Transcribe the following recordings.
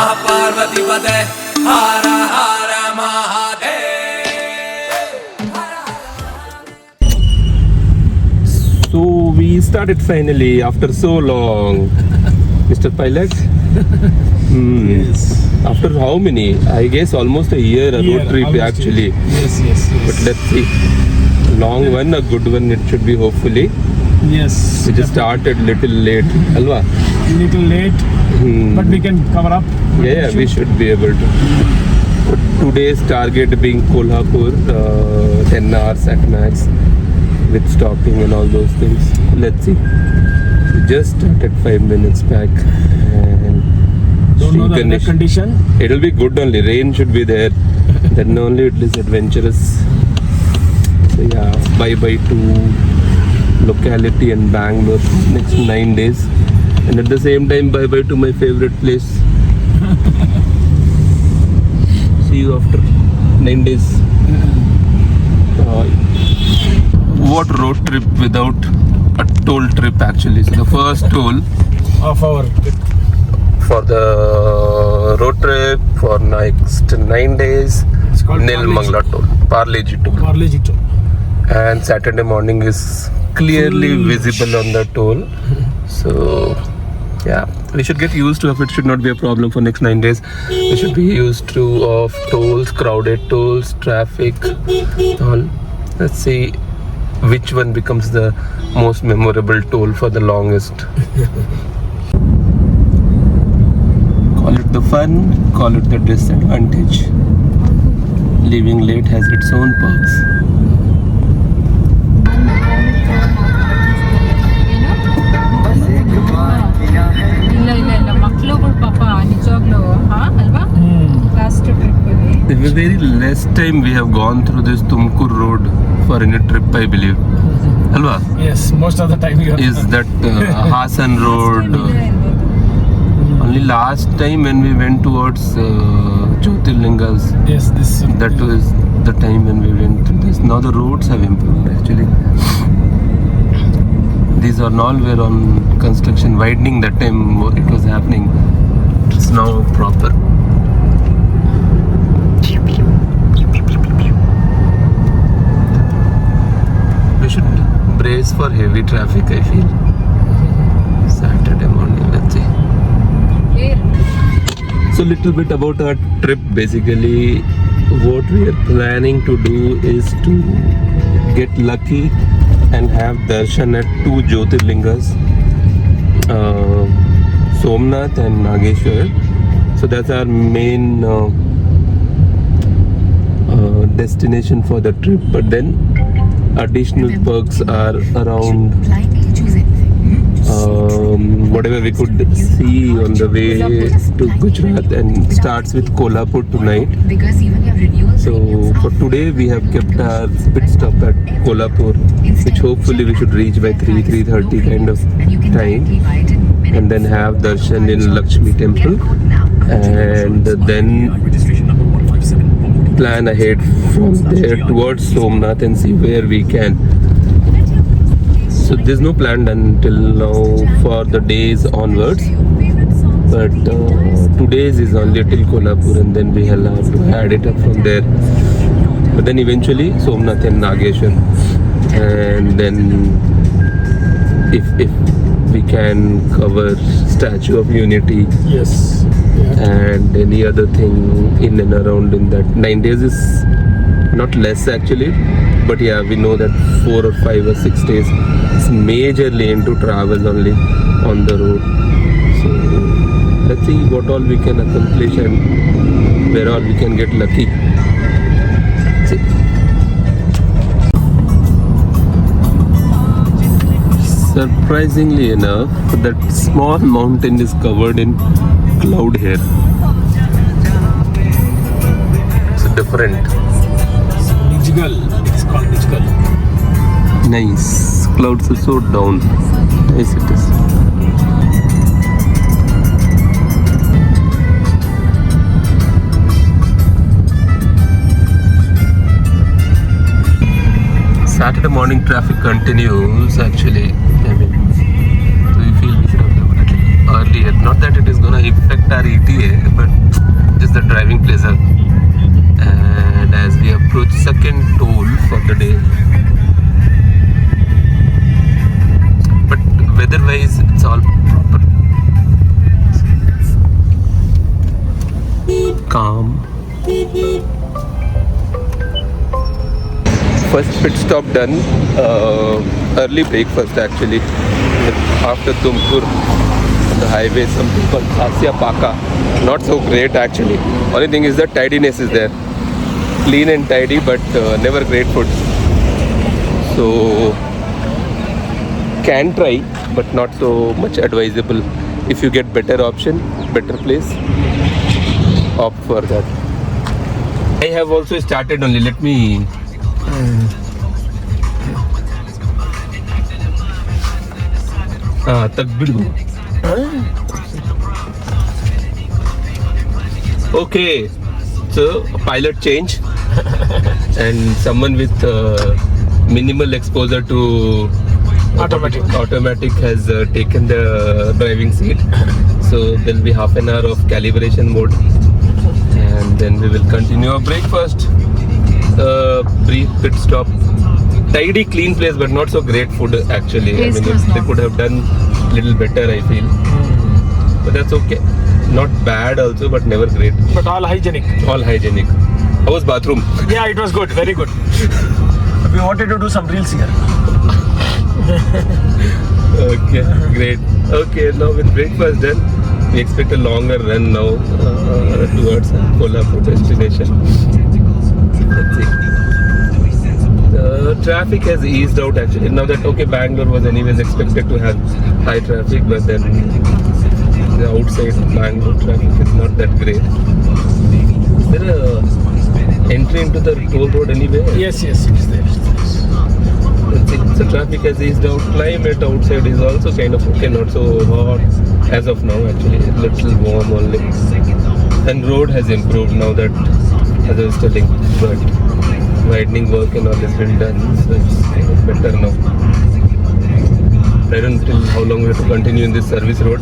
Parvati Pade Hara Hara Mahadev. So we started finally after so long, Mr. Pilot. Yes. After how many? I guess almost a year, a road trip actually. Yes. But let's see. Long one, a good one it should be hopefully. Yes. We just started little late, Alva. Little late, but we can cover up. Yeah, we should be able to. But today's target being Kolhapur, 10 hours at max with stopping and all those things. Let's see. We just started 5 minutes back and Don't know the Ganesh. weather condition. It'll be good only. Rain should be there. Then only it is adventurous. So yeah, bye to locality and Bangalore next 9 days. And at the same time, bye to my favorite place. See you after 9 days. What road trip without a toll trip actually? So the first toll Of our trip. for the road trip for next 9 days. It's called Nilmangala toll, Parleji toll. Parleji toll. And Saturday morning is clearly visible on the toll. So yeah, we should get used to it. It should not be a problem for next 9 days. We should be used to of tolls, crowded tolls, traffic, all. Let's see which one becomes the most memorable toll for the longest. Call it the fun, call it the disadvantage. Leaving late has its own perks. ಇಲ್ಲ ಮಕ್ಕಳುಗಳು ಪಾಪ ನಿಜವಾಗ್ಲೂ ಅಲ್ವಾ last trip The very less time we have gone through this Tumkur road for any trip, I believe. Alva? Yes, most of the time you are. Is that Hassan road? Only last time when we went towards Jyotirlingas, Yes, this. that was the time when we went through this. Now the roads have improved actually. These are all were on construction, widening that time it was happening. It's now proper. We should brace for heavy traffic, I feel. Saturday morning, let's see. So little bit about our trip. Basically, what we are planning to do is to get lucky and have darshan at two Jyotirlingas, Somnath and Nageshwar. So that's our main destination for the trip. But then additional perks are around whatever we could see on the way to Gujarat, and starts with Kolhapur tonight. So for today we have kept our pit stop at Kolhapur, which hopefully we should reach by 3:30 kind of time, and then have darshan in Lakshmi temple, and then plan ahead from there towards Somnath and see where we can. So there's no plan until now for the days onwards, but today's is only till Kolhapur, and then we will have to add it up from there. But then eventually Somnath and Nageshwar, and then if we can cover Statue of Unity Yes. Yeah. and any other thing in and around in that 9 days is not less actually, but yeah, we know that 4 or 5 or 6 days is majorly into travel only on the road. So let's see what all we can accomplish and where all we can get lucky. See. Surprisingly enough, that small mountain is covered in cloud here. It's different. Nijgal. It's called Nijgal. Nice. Clouds are so down. Nice it is. Saturday morning traffic continues actually. I mean, so we feel we should have definitely earlier. Not that it is gonna affect our ETA, but just the driving pleasure. And as we approach second toll for the day, but weather-wise, it's all proper. Calm. First pit stop done. Early breakfast actually. After Tumkur on the highway, something called Khasya Paka. Not so great actually. Only thing is that tidiness is there. Clean and tidy, but never great food. So can try, but not so much advisable. If you get better option, better place, opt for that. I have also started only. Let me. Okay, so pilot change and someone with minimal exposure to automatic has taken the driving seat. So there will be half an hour of calibration mode, and then we will continue our breakfast. Brief pit stop. Tidy, clean place, but not so great food actually. I mean, they could have done little better, I feel. But that's okay. Not bad also, but never great. But all hygienic. All hygienic. How was bathroom? Yeah, it was good. Very good. We wanted to do some reels here. Okay, great. Okay, now with breakfast done, we expect a longer run now towards Kolhapur destination. Let's see. The traffic has eased out actually. Now that, okay, Bangalore was anyways expected to have high traffic, but then the outside Bangalore traffic is not that great. Is there a entry into the toll road anywhere? Yes, it is there. Let's see. So traffic has eased out. Climate outside is also kind of okay, not so hot as of now actually. A little warm only. And road has improved now that, as I was telling, but widening work and all has been done, so it's kind of better now. I don't know how long we have to continue in this service road.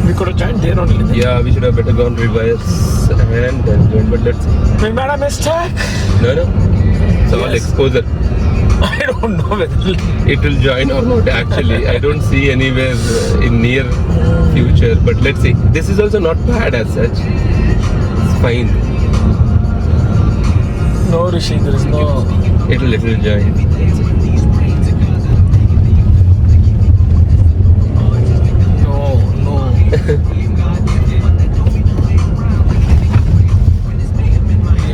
We could have joined there only. Yeah, we should have better gone reverse and then join, but let's see. We made a mistake. No. It's all exposure. I don't know whether It will join or not actually. I don't see anywhere in near future, but let's see. This is also not bad as such. It's fine. No, Rishi, there is no. It will join. No.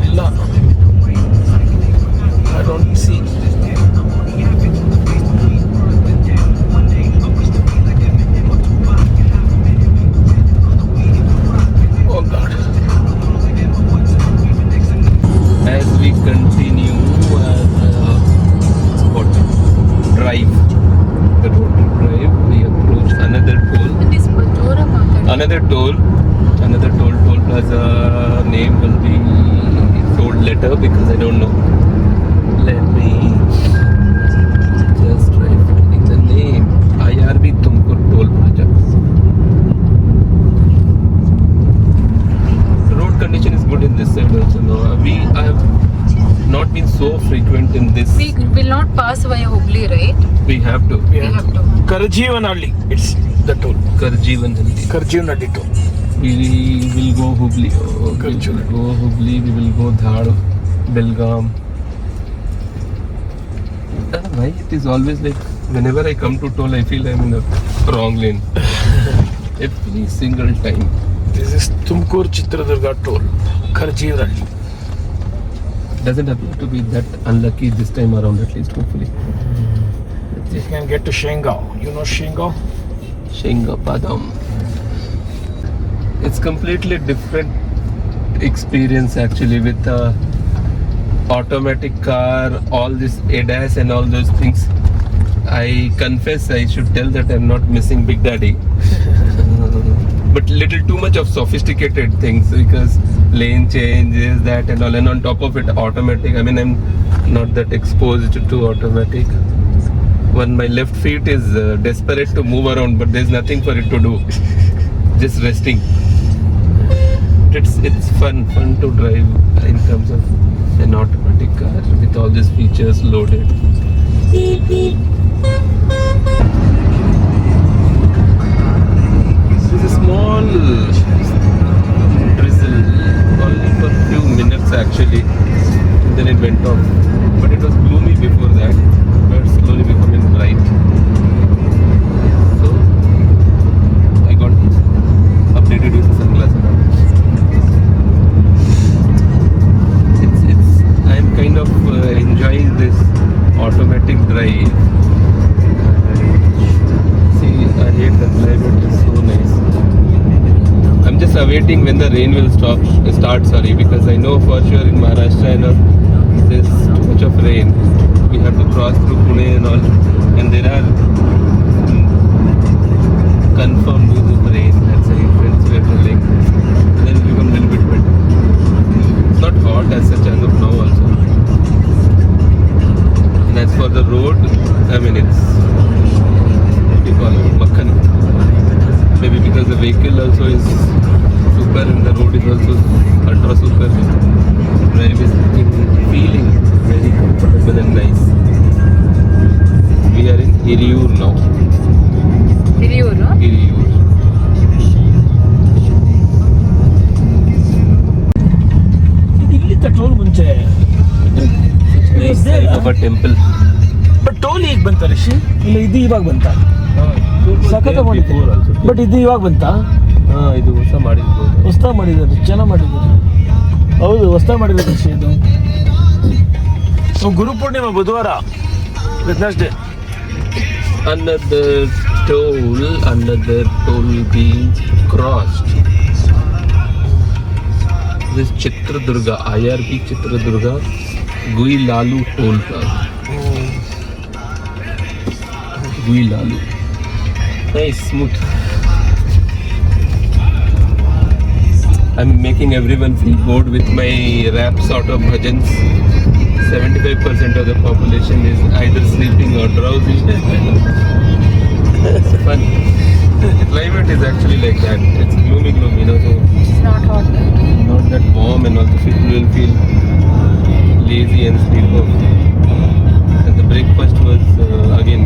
Illa. I don't see. Oh God. As we continue drive, the road to drive, we approach another toll plaza. Name will be told later because I don't know. Let me just try finding the name. IRB Tumkur toll plaza. The road condition is good in this side also now. I have not been so frequent in this. We will not pass via Hubli, right? We have to. We have to. Karjivanhalli. It's the toll. Karjivanhalli. Karjivanhalli toll. We will go Hubli. We will go Hubli. We will go Dhar, Belgaum. Why it is always like whenever I come to toll, I feel I'm in the wrong lane. Every single time. This is Tumkur Chitradurga toll. Karjivanhalli. Doesn't appear to be that unlucky this time around, at least hopefully. You can get to Shengao. You know Shengao? Shengapadam. It's completely different experience actually with a automatic car, all this ADAS and all those things. I confess I should tell that I'm not missing Big Daddy. But little too much of sophisticated things because lane changes, that and all, and on top of it automatic. I mean, I'm not that exposed to automatic. When my left feet is desperate to move around, but there's nothing for it to do. just resting. It's fun to drive in terms of an automatic car with all these features loaded. It's a small drizzle, only for a few minutes actually. And then it went off. But it was gloomy before that, but it's slowly becoming bright. So I got updated with the sunglasses. I'm kind of enjoying this automatic drive. See, I hate the climate, it's so nice. I'm just awaiting when the rain will start, because I know for sure in Maharashtra there's too much of rain. We have to cross through Pune and all, and there are confirmed news of rain. That's why friends were telling. Then it will become a little bit better. It's not hot as such as of now also. And as for the road, I mean it's, what do you call it, Makhan. Maybe because the vehicle also is super and the road is also ultra super. Drive is feeling very comfortable and nice. We are in Hiriyur now. Hiriyur? Hiriyur. ಇಲ್ಲಿದ್ದ toll ಮುಂಚೆ Nice site of a temple. But toll ಈಗ ಬಂತ ರಿಷಿ ಇಲ್ಲ ಇದು ಇವಾಗ ಬಂತ ಸಖತ್ ಮಾಡಿದ್ದೆ Before also. ಬಟ್ ಇದು ಇವಾಗ ಬಂತ ಇದು ಹೊಸ ಮಾಡಿರ್ಬೋದು. ಹೊಸ್ತಾ ಮಾಡಿದ್ದಾರೆ ಚೆನ್ನಾಗಿ ಮಾಡಿದ್ದಾರೆ ಹೌದು ಹೊಸ್ತಾ ಮಾಡಿದ್ದಾರೆ ರಿಷಿ ಇದು ಗುರು ಪೂರ್ಣಿಮಾ ಬುಧವಾರ Wednesday Another toll being crossed. This Chitradurga, IRP Chitradurga, Guilalu toll plaza. Guilalu. Nice, smooth. I'm making everyone feel bored with my rap sort of bhajans. 75% of the population is either sleeping or drowsy. It's fun. The climate is actually like that. It's gloomy, so It's not hot. not that warm, and also people will feel lazy and sleep off. And the breakfast was again,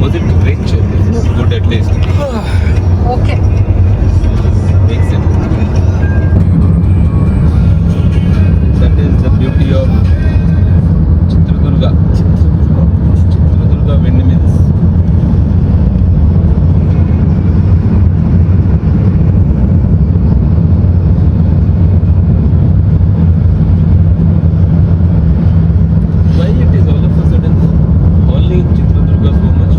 was it rich? It's not good at least. Okay. Makes it. That is the beauty of Chitradurga. Chitradurga windmills. Why it is all of a sudden only in Chitradurga so much?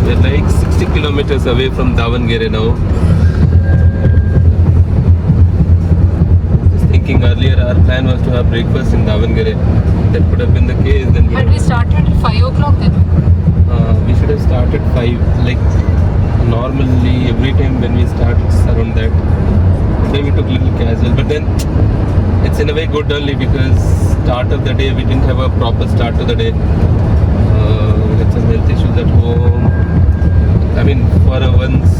We're like 60 kilometers away from Davangere now. Just thinking earlier our plan was to have breakfast in Davangere. That could have been the case. Then But we started at 5 o'clock then. we should have started 5. Like normally every time when we start it's around that. Then we took a little casual, but then it's in a way good only because start of the day we didn't have a proper start to the day. We had some health issues at home. I mean, for once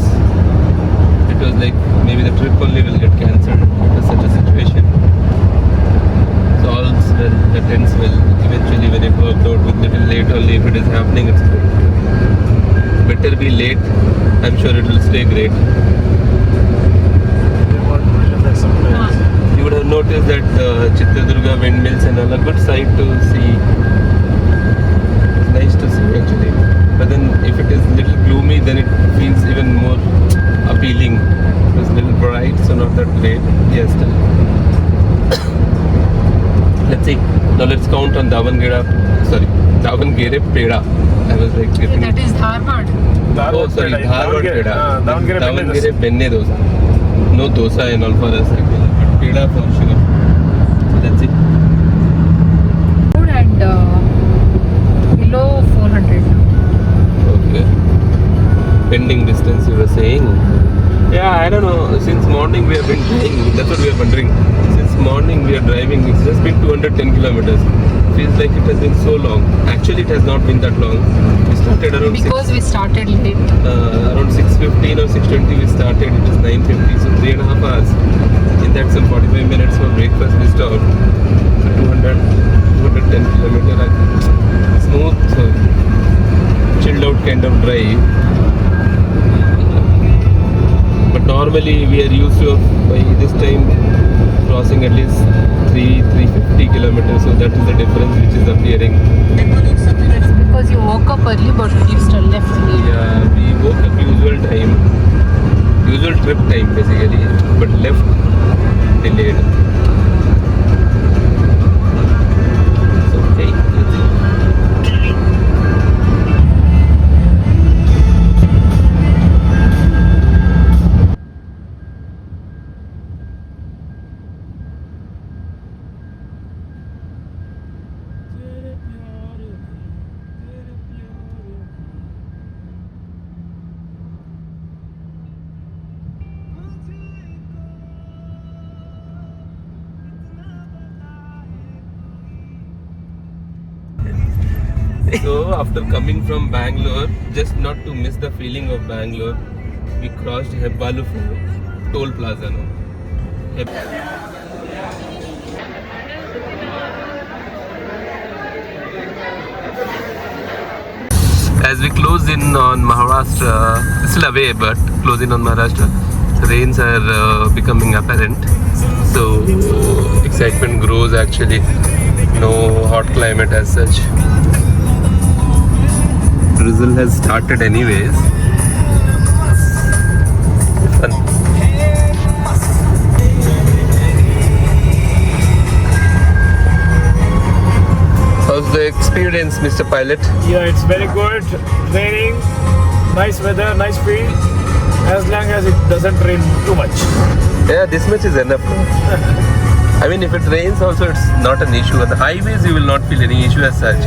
it was like maybe the trip only will get cancelled after such a situation. So all's well, that ends well. Eventually when it worked out with little late only, if it is happening, it's good. Better be late. I'm sure it will stay great. You would have noticed that Chitradurga windmills and all a good sight to see. It's nice to see actually. But then if it is little gloomy, then it feels even more appealing. It's a little bright, so not that great. Yes, still. Let's see. Now let's count on Davangere Peda. I was like getting. That is Dharwad. Oh, sorry, Dharwad Peda. Davanagere Benne dosa. No dosa and all for us actually, but peda for sugar. So that's it. Food and below 400 now. Okay. Pending distance you were saying. Yeah, I don't know. Since morning we have been driving. That's what we are wondering. Since morning we are driving. It's just been 210 kilometers. feels like it has been so long. Actually, it has not been that long. We started around Because we started late. around 6:15 or 6:20 we started. It is 9:50, so 3.5 hours. In that, some 45 minutes for breakfast we stopped. So 210 kilometer, I think. Smooth, chilled out kind of drive. But normally we are used to by this time crossing at least 350 kilometers. So that is the difference which is appearing. That's because you woke up early, but you still left late. Yeah, we woke up usual time, usual trip time basically, but left delayed. So, okay. So after coming from Bangalore, just not to miss the feeling of Bangalore, we crossed Hebbalu toll plaza now. As we close in on Maharashtra, still away but close in on Maharashtra, the rains are becoming apparent. So excitement grows actually. No hot climate as such. Drizzle has started anyways. Fun. How's the experience, Mr. Pilot? Yeah, it's very good. Raining, nice weather, nice feel. As long as it doesn't rain too much. Yeah, this much is enough. I mean, if it rains also, it's not an issue. On the highways, you will not feel any issue as such.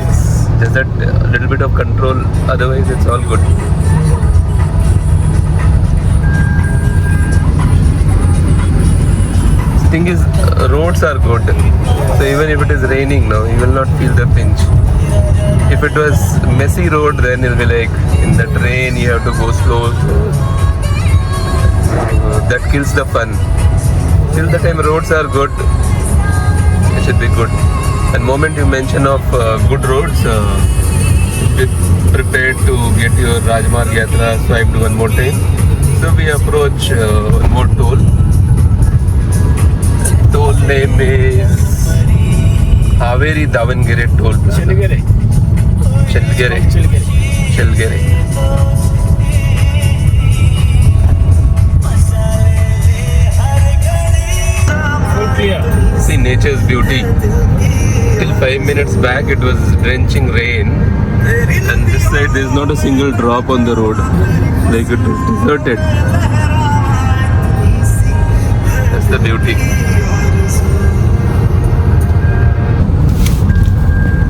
Just that little bit of control. Otherwise, it's all good. The thing is, roads are good. So even if it is raining now, you will not feel the pinch. If it was messy road, then it'll be like in that rain you have to go slow. That kills the fun. Till the time roads are good, it should be good. And moment you mention of good roads, be prepared to get your Rajmarg Yatra swiped one more time. So we approach one more toll. Toll name is Haveri Davangere Toll Plaza. Chelgere. Full clear. See nature's beauty. Till 5 minutes back it was drenching rain, and this side there is not a single drop on the road. Like it is deserted. That's the beauty.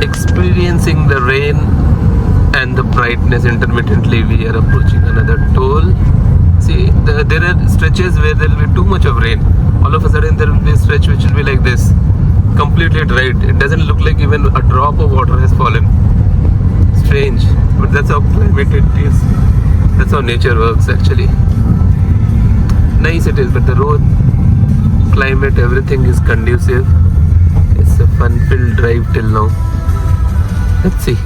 Experiencing the rain and the brightness intermittently, we are approaching another toll. See, there are stretches where there will be too much of rain. All of a sudden there will be a stretch which will be like this, completely dried. It doesn't look like even a drop of water has fallen. Strange, but that's how climate it is. That's how nature works actually. Nice it is, but the road, climate, everything is conducive. It's a fun-filled drive till now. Let's see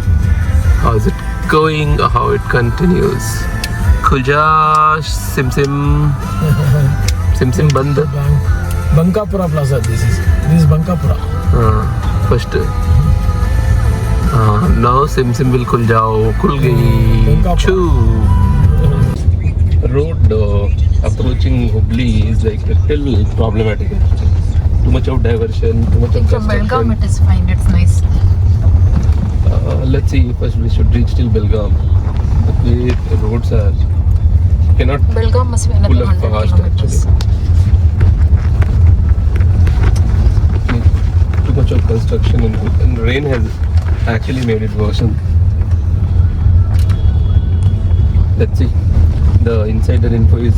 how is it going, how it continues. Khulja Simsim Band. Bankapura Plaza. This is Bankapura. First. Now Simsim will khul jao. Khul gayi. Choo. Road approaching Hubli is like a little problematic. Too much of diversion, too much of From Belgaum construction. it is fine, it's nice. Let's see, first we should reach till Belgaum. The way the roads are, cannot Belgaum must be pull another up 100 fast kilometers. actually. Too much of construction and rain has actually made it worse. Let's see. The insider info is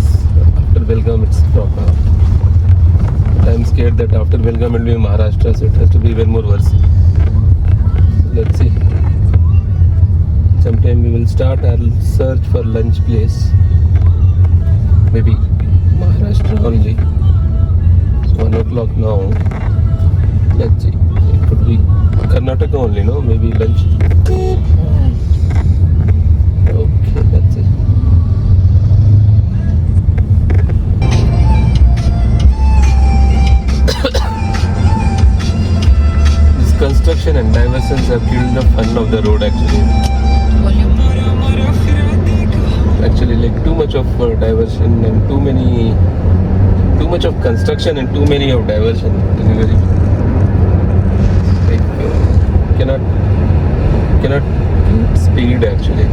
after Belgaum it's proper. I'm scared that after Belgaum it will be Maharashtra, so it has to be even more worse. start our search for lunch place. Maybe Maharashtra only. It's 1 o'clock now. Let's see. It could be Karnataka only, no? Maybe lunch. Okay, that's it. This construction and diversions have killed the fun of the road actually. Volume. Actually, like too much of diversion and too much of construction and too many of diversion. Very, like, cannot keep speed actually.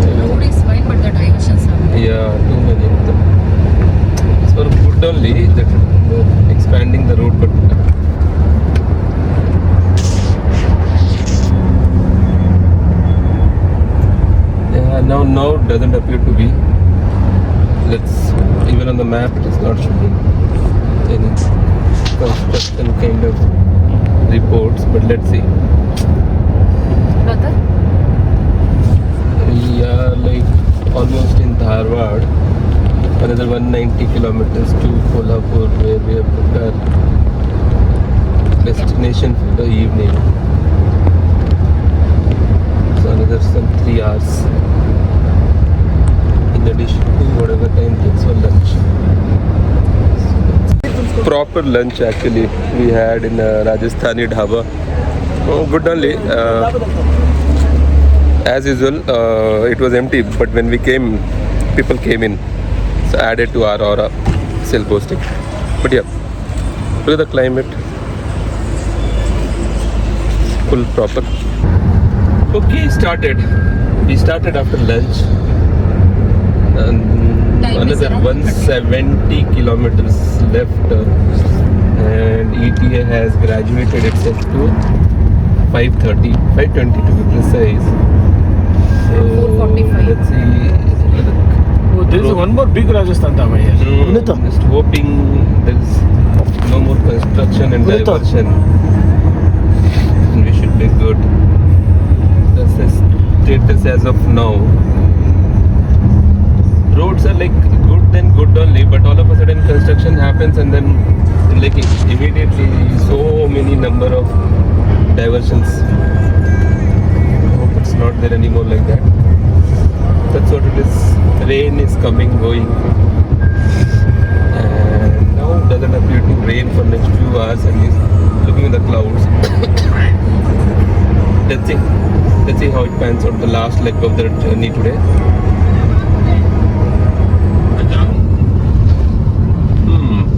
The road is fine, but the diversions are. Yeah, too many of them. It's for good only that expanding the road, but yeah, now doesn't appear to be. Let's even on the map it is not showing any construction kind of reports, but let's see. Brother? We are like almost in Dharwad. Another 190 kilometers to Kolhapur, where we have put our destination for the evening. So another some 3 hours in addition to whatever time takes for lunch. Proper lunch actually we had in Rajasthani dhaba. Oh, good only. As usual, it was empty, but when we came, people came in. So added to our aura, still posting. But yeah, look at the climate. Full proper. Okay, started. We started after lunch. And Time is another around 170 kilometers left. And ETA has graduated itself to 5:30, 5:20 to be precise. So 4:45. let's see. Oh, there is one more big Rajasthan Dhaba here. Just hoping there is no more construction and diversion. And we should be good. That's the status as of now. Roads are like good only, but all of a sudden construction happens and then like immediately so many number of diversions. I hope it's not there anymore like that. That's what it is. Rain is coming, going, and now it doesn't appear to rain for next few hours. At least looking at the clouds. Let's see how it pans out the last leg of the journey today.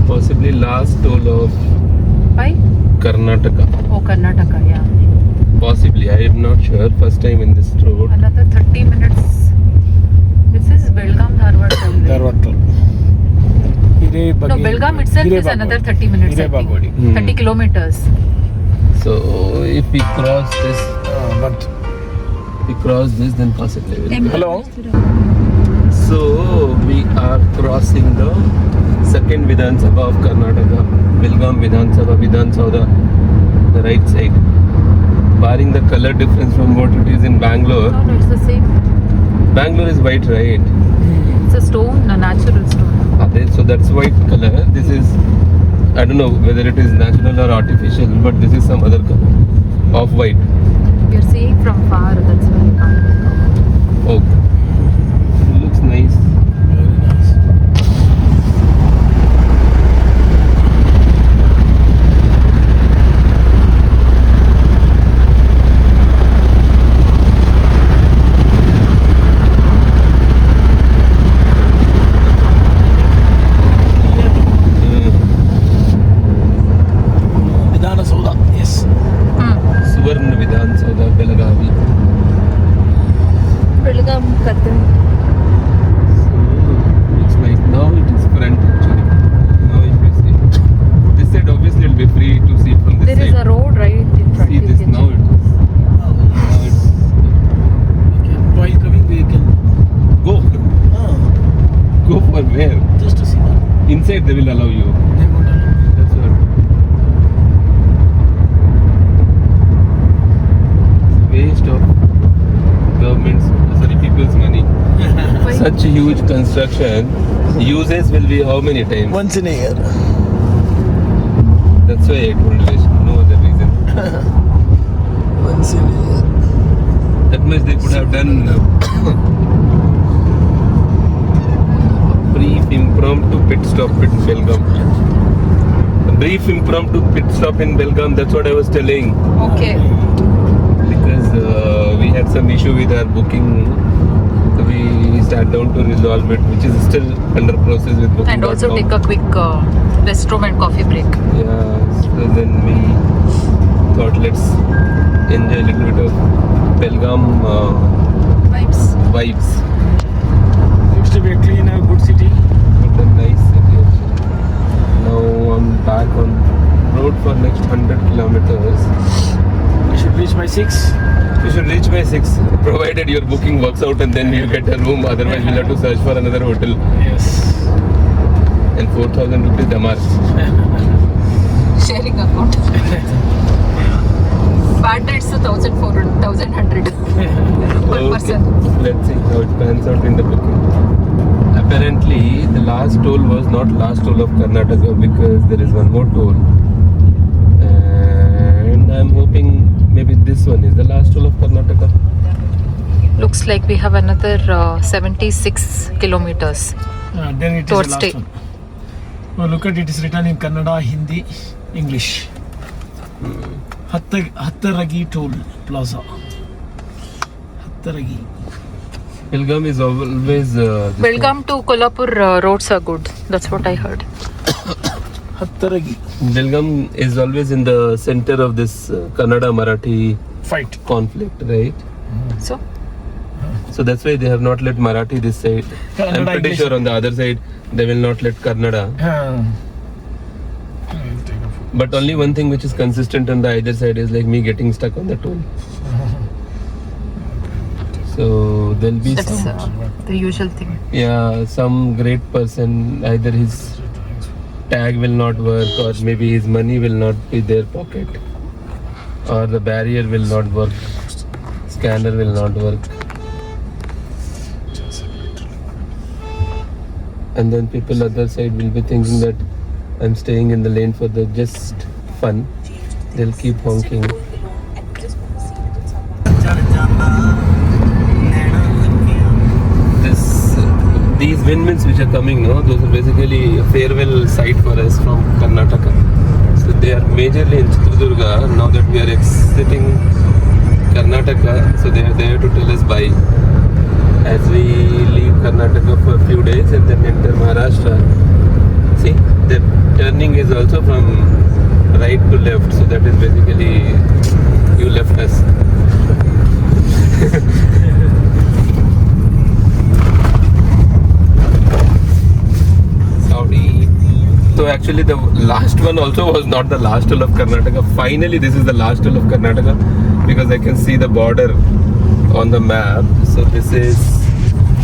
Possibly last toll of Why? Karnataka. Oh, Karnataka, yeah. Possibly, I am not sure. First time in this road. Another 30 minutes. This is Belgaum Dharwad. Dharwad. No, Belgaum itself is another 30 minutes. I think. Hirebagwadi. 30 kilometers. So if we cross this, But then possibly we'll hello. So we are crossing the second Vidhan Sabha of Karnataka, Belgaum Vidhan Sabha, the right side. Barring the color difference from what it is in Bangalore. No, it's the same. Bangalore is white, right? It's a stone, a natural stone. So that's white color. This is, I don't know whether it is natural or artificial, but this is some other color of white. You're seeing from far, that's why you can't make out. Oh, looks nice. Very nice. Vidhana Sauda, yes. Suvarna Vidhan Sabha, Belagavi. Belgaum Kathal. Looks like now it is front actually. Now if you see, this side obviously it will be free to see from this There side. is a road right in front. See this now it is. Now it's While coming, we can go for where? just to see that. Inside they will allow you. They won't allow. That's what. Waste of such huge construction, uses will be how many times? Once in a year. That's why I told you, no other reason. Once in a year. That much they could have done brief impromptu pit stop in Belgaum. A brief impromptu pit stop in Belgaum, that's what I was telling. Okay. Because we had some issue with our booking. So we sat down to resolve it, which is still under process with booking. And also take a quick restroom and coffee break. Yeah, so then we thought let's enjoy a little bit of Belgaum vibes. Seems to be a clean, good city. But a nice city actually. Now I'm back on road for next 100 kilometers. We should reach by 6. We should reach by 6, provided your booking works out and then you get a room. Otherwise, we'll have to search for another hotel. Yes. And 4,000 rupees damar. Sharing account. Bad rates to 1,400, 1,100 per person. Let's see how it pans out in the booking. Apparently, the last toll was not last toll of Karnataka because there is one more toll. And I'm hoping maybe this one is the last toll of Karnataka. Looks like we have another 76 kilometers. Then it is Towards the last state. one. Oh, look at it. It's written in Kannada, Hindi, English. Hattaragi Toll Plaza. Hattaragi. Belgaum is always. Belgaum to Kolhapur roads are good. That's what I heard. Hattaragi. Belgaum is always in the center of this Kannada Marathi Fight. conflict, right? So, So that's why they have not let Marathi this side. Kannada, I'm pretty English. sure on the other side they will not let Kannada. But only one thing which is consistent on the either side is like me getting stuck on the toll. So there'll be that's some, the usual thing. yeah, some great person, either his tag will not work or maybe his money will not be their pocket or the barrier will not work, scanner will not work. And then people other side will be thinking that I'm staying in the lane for the just fun. They'll keep honking. These windmills which are coming, no, those are basically a farewell sight for us from Karnataka. So they are majorly in Chitradurga. Now that we are exiting Karnataka, so they are there to tell us bye. As we leave Karnataka for a few days and then enter Maharashtra. See, the turning is also from right to left, so that is basically you left us. Saudi. So actually the last one also was not the last toll of Karnataka. Finally this is the last toll of Karnataka because I can see the border on the map. So this is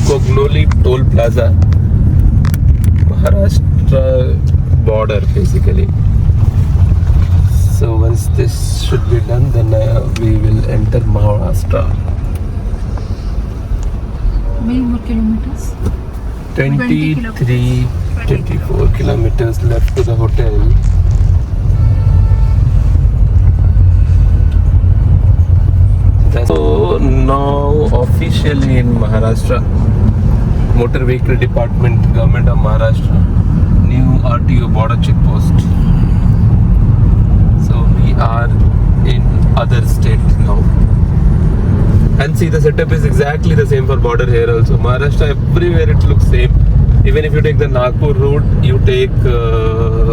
Kognoli Toll Plaza, Maharashtra border basically. So once this should be done, then we will enter Maharashtra. Many more kilometers? 24 kilometers left to the hotel. So now officially in Maharashtra, Motor Vehicle Department, Government of Maharashtra, new RTO border check post. So we are in other state now. And see, the setup is exactly the same for border here also. Maharashtra, everywhere it looks same. Even if you take the Nagpur route, you take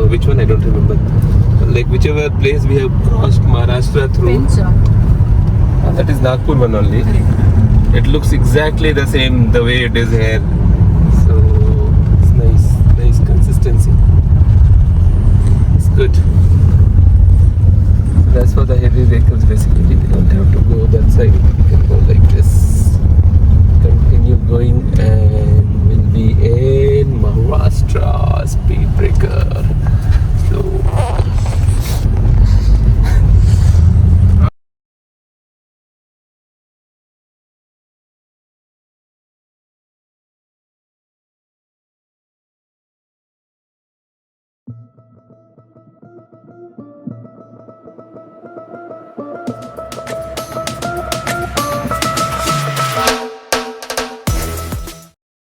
which one I don't remember. Like whichever place we have crossed Maharashtra through. That is Nagpur one only. It looks exactly the same the way it is here. So it's nice consistency. It's good. That's for the heavy vehicles basically. We don't have to go that side.